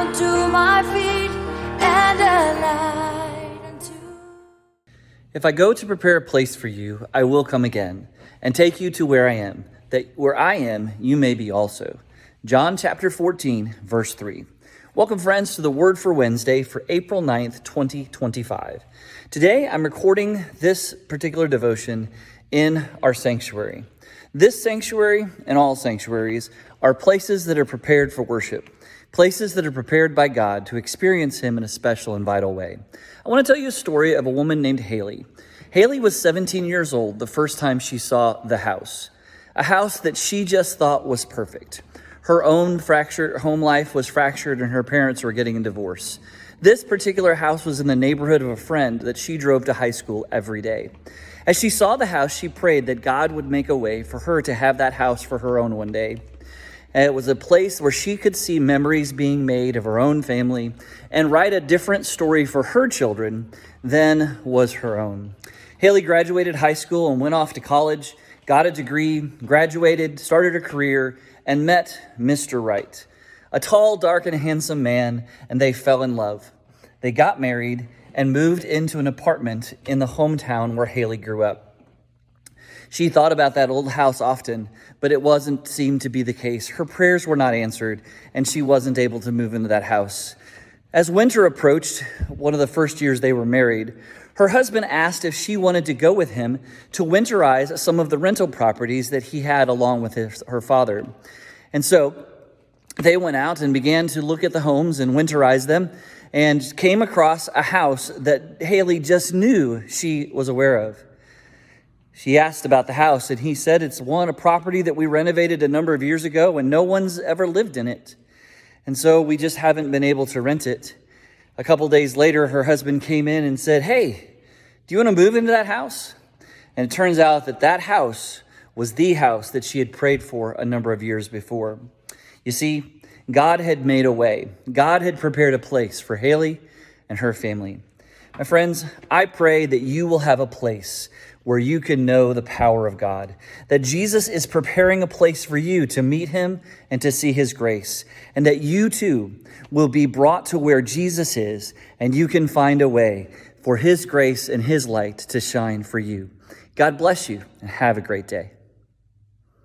unto my feet and a light unto. If I go to prepare a place for you, I will come again and take you to where I am, that where I am, you may be also. John chapter 14, verse 3. Welcome, friends, to the Word for Wednesday for April 9th, 2025. Today, I'm recording this particular devotion in our sanctuary. This sanctuary and all sanctuaries are places that are prepared for worship, places that are prepared by God to experience Him in a special and vital way. I want to tell you a story of a woman named Haley. Haley was 17 years old the first time she saw the house, a house that she just thought was perfect. Her own fractured home life was fractured and her parents were getting a divorce. This particular house was in the neighborhood of a friend that she drove to high school every day. As she saw the house, she prayed that God would make a way for her to have that house for her own one day. And it was a place where she could see memories being made of her own family and write a different story for her children than was her own. Haley graduated high school and went off to college, got a degree, graduated, started a career, and met Mr. Right, a tall, dark, and handsome man, and they fell in love. They got married and moved into an apartment in the hometown where Haley grew up. She thought about that old house often, but it wasn't seemed to be the case. Her prayers were not answered, and she wasn't able to move into that house. As winter approached, one of the first years they were married, her husband asked if she wanted to go with him to winterize some of the rental properties that he had along with her father. And so they went out and began to look at the homes and winterize them and came across a house that Haley just knew she was aware of. She asked about the house, and he said it's a property that we renovated a number of years ago, and no one's ever lived in it. And so we just haven't been able to rent it. A couple days later, her husband came in and said, "Hey, do you want to move into that house?" And it turns out that that house was the house that she had prayed for a number of years before. You see, God had made a way. God had prepared a place for Haley and her family. My friends, I pray that you will have a place where you can know the power of God, that Jesus is preparing a place for you to meet Him and to see His grace, and that you too will be brought to where Jesus is, and you can find a way for His grace and His light to shine for you. God bless you, and have a great day.